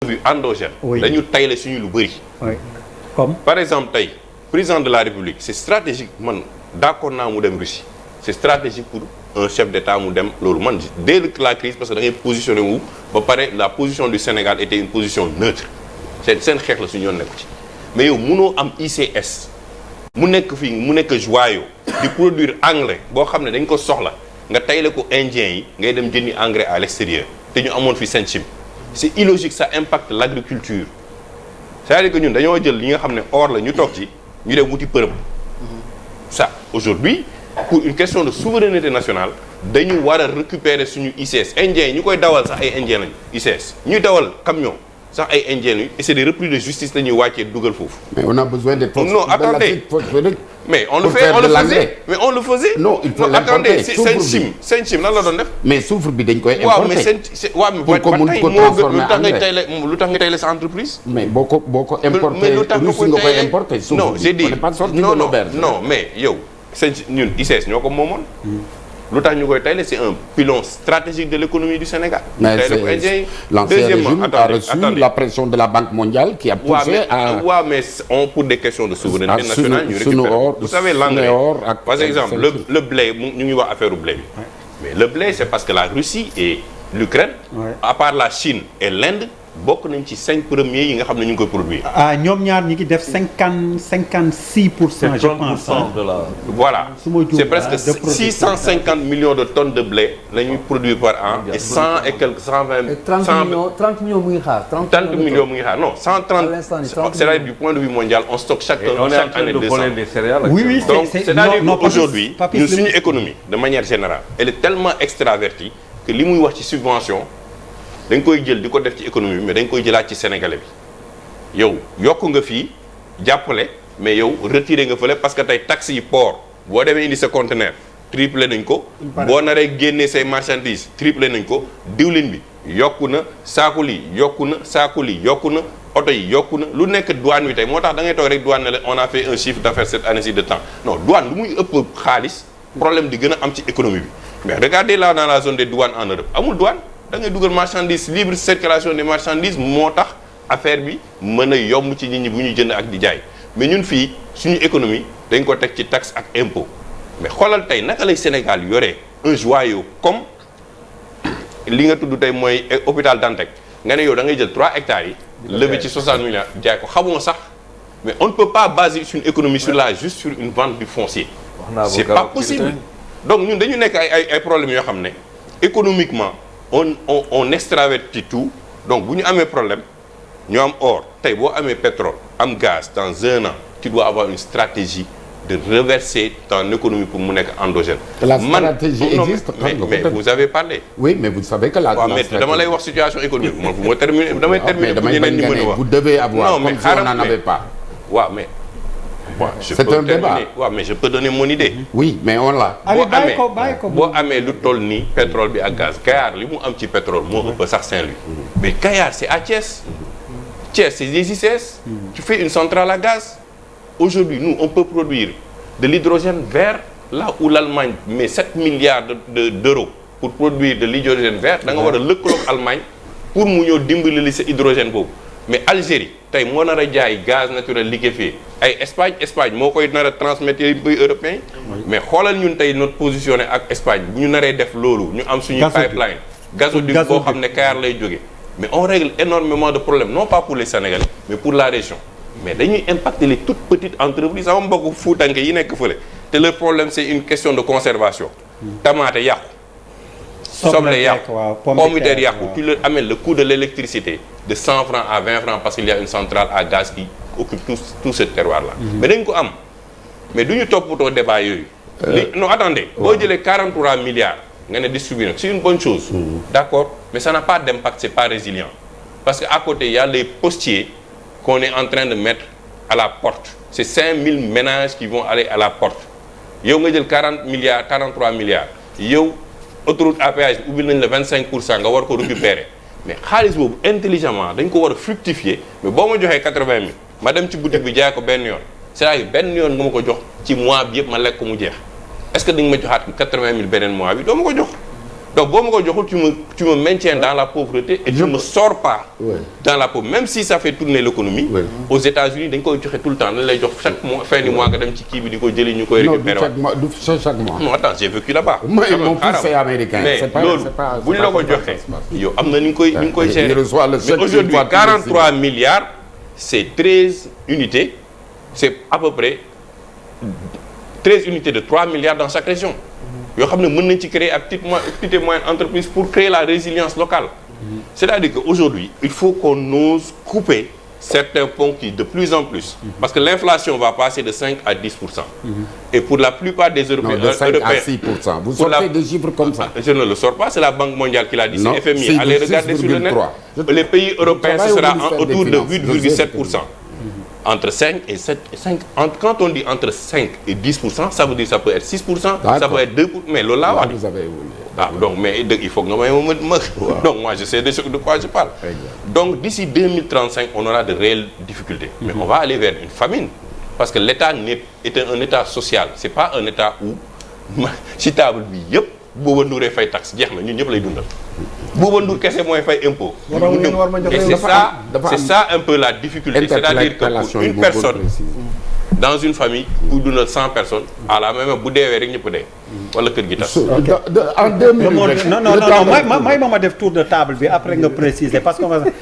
de vue endogène. dañu tayle suñu lu bëri. comme par exemple tey président de la République c'est stratégique man d'accord naa mu dem Russie c'est stratégique pour un chef d'État mu dem loolu man dès la crise parce que da ngay positionné wu ba pare la position du Sénégal était une position neutre seen xeex la suñu yoon nekku ci mais yow munoo am ICS mu nekk fii mu nekk joyau di produire engrais boo xam ne dañ ko soxla nga tayle ko indien yi ngay dem jëndi engrais à l'extérieur te ñu amoon fi Senchim c'est illogique, ça impacte l'agriculture c'est-à-dire que ñun dañoo jël li nga xam ne or la ñu toog ci ñu dem wuti përëm ça aujourd'hui pour une question de souveraineté nationale dañu war a récupérer suñu ICS indiens yi ñu koy dawal sax ay indiens lañu ICS ñuy dawal camion sax ay indiens lañu et c'est des repris de justice la ñuy wàccee dugal foofu. mais on a besoin de non attendez mais on le faisait non il faut attendez Senchim lan la doon def. mais soufre bi dañ koy importer waaw mais pour que ko transformer lu tax nga tayle sa entreprise. mais boo ko importer Russie nga koy importer. non j'ai dit non mais yow Senchim ñun ICS ñoo ko moomoon. lu tax ñu koy tayle c'est un pilon stratégique de l'économie du Sénégal. mais l'ancien régime a reçu la pression de la Banque mondiale qui a poussé à. waaw mais pour des questions de souveraineté nationale ñu récupérer vous savez l'engrais par exemple le blé ñu ngi wax affaire u blé bi mais le blé c'est parce que la Russie et l'Ukraine à part la Chine et l'Inde bokk nañ ci 5 premiers yi nga xam ne ñu ngi koy produire. ñoom ñaar ñi ngi def 56%. je pense de la. voilà c'est presque 650 millions de tonnes de blé la ñuy produire par an et 100 et quelques 120. 30 millions mu ngi xaar. 30 millions mu ngi xaar non 130. c'est-à-dire du point de vue mondial on stocke chaque année 200. oui donc c'est-à-dire qu'aujourd'hui ñun suñu économie de manière générale elle est tellement extravertie que li muy wax ci subvention. dañ koy jël di ko def ci économie bi mais dañ koy jëlaat ci sénégalais bi yow yokk nga fii jàppale mais yow retiré nga fële parce que tey taxes yi port boo demee indi sa conteneur triplé nañ ko boo naree génnee say marchandises triplé nañ ko diwlin bi yokku na saaku li yokku na saaku li yokku na oto yi yokku na lu nekk douane bi tey moo tax da ngay toog rek douane ne la on a fait un chiffre d'affaires cette année-ci de temps non douane lu muy ëpp xaalis problème di gën a am ci économie bi mais regardez là dans la zone des douanes en Europe amul douane da ngay dugal marchandise libre circulation des marchandises moo tax affaire bi mën a yomb ci nit ñi bu ñuy jënd ak di jaay mais ñun fii suñu économie dañ ko teg ci taxe ak impôt mais xoolal tey naka lay Sénégal yore un joyau comme li nga tudd tey mooy hôpital Dantec nga ne yow da ngay jël 3 hectares yi levé ci 60 milliards jaay ko xamuma sax mais on ne peut pas baser une économie sur juste sur une vente du foncier c'est pas possible donc ñun dañu nekk ay problèmes yoo xam ne économiquement on extravertit tout donc bu ñu amee problème ñu am or tey boo amee pétrole am gaz dans 1 an tu dois avoir une stratégie de reverser ton économie pour mu nekk endogène. La stratégie existe. mais vous avez parlé. oui mais vous savez que la stratégie dama lay wax situation économique moom bu ma terminer damay terminer pour ñeneen ñi mën a wax. vous devez avoir comme si on n'en avait pas. waaw mais. c'est un débat waaw mais je peux donner mon idée. oui mais on l'a. boo amee lu toll nii pétrole bi ak gaz Kayar li mu am ci pétrole moo ëpp sax Saint-Louis. mais Kayar c'est à Thiès. Thiès c'est des ICS. tu fais une centrale à gaz. aujourd'hui nous on peut produire de l'hydrogène vert là où l'Allemagne met 7 milliards d'euros pour produire de l'hydrogène vert da nga war a lëkkaloog Allemagne pour mu ñëw dimbali li sa hydrogène boobu. mais Algérie tey moo nar a jaay gaz naturel liquéfié ay Espagne moo koy nar a transmettre pays européens yi mais xoolal ñun tey notre positionné ak Espagne bu ñu naree def loolu ñu am suñu pipeline gazoduc boo xam ne Kayar lay jóge mais on règle énormément de problèmes non pas pour les Sénégalais mais pour la région mais dañuy impacter les toutes petites entreprises sama mbokk fuutanke yi nekk fële te le problème c'est une question de conservation tamaate yàqu soble yàqu pomme de terre yàqu tu leur amènes le coût de l'électricité de 100 francs à 20 francs parce qu'il y a une centrale à gaz qui occupe tout ce terroir là mais dañ ko am mais du ñu toppatoo débat yooyu non attendez boo jëlee 43 milliards nga ne distribuer c'est une bonne chose d'accord mais ça n'a pas d'impact c'est pas résilient parce que à côté il y a les postiers qu'on est en train de mettre à la porte c'est 5000 ménages qui vont aller à la porte yow nga jël 43 milliards yow autoroute à péage bi ubbil nañ la 25% nga war ko récupérer mais xaalis boobu intelligemment dañ ko war a fructifier mais boo ma joxee 80 000 ma dem ci boutique bi jaay ko benn yoon c'est-à-dire benn yoon nga ma ko jox ci mois bi yëpp ma lekk ko mu jeex est-ce que dañ ma joxaat 80 000 beneen mois bi doo ma ko jox donc boo ma ko joxul tu me maintiens dans la pauvreté et tu me sors pas dans la pauvreté même si ça fait tourner l'économie aux États-Unis dañ koy joxe tout le temps dañ lay jox chaque mois fin du mois nga dem ci kii bi di ko jëli ñu koy récupérer du chaque mois. non attends j'ai vécu là-bas. mon fils est américain. mais loolu bu ñu la ko joxee yow am na ni ñu koy gérer mais aujourd'hui 43 milliards c'est 13 unités c'est à peu près 13 unités de 3 milliards dans chaque région yoo xam ne mën nañ ci créer ak petite et moyenne entreprise pour créer la résilience locale c'est-à-dire que aujourd'hui il faut qu'on ose couper certains ponts qui de plus en plus parce que l'inflation va passer de 5 à 10%. Et pour la plupart des Européens de 5 à 6%. Vous sortez des chiffres comme ça. Je ne le sors pas, c'est la Banque mondiale qui l'a dit, non, c'est FMI. Allez regarder sur le net. Les pays européens, ce sera autour de 8,7%. Entre 5 et 7 et 5. Quand on dit entre 5 et 10%, ça veut dire ça peut être 6%, ça peut être 2%, mais là, vous avez donc mais il faut que donc moi je sais de quoi je parle. Donc d'ici 2035, on aura de réelles difficultés. Mais on va aller vers une famine parce que l'État est un État social, c'est pas un État où si table bi yëpp Bouba Ndour fay taxe jeex na ñun ñëpp lay dundal. Bouba Ndour kese mooy fay impôt. Et c'est ça un peu la difficulté, c'est-à-dire que pour une personne dans une famille pour dundal 100 personnes à la même bu deewee rek ñëpp dee wala kër gi tas. En 2000 non may ma def tour de table bi après nga préciser parce que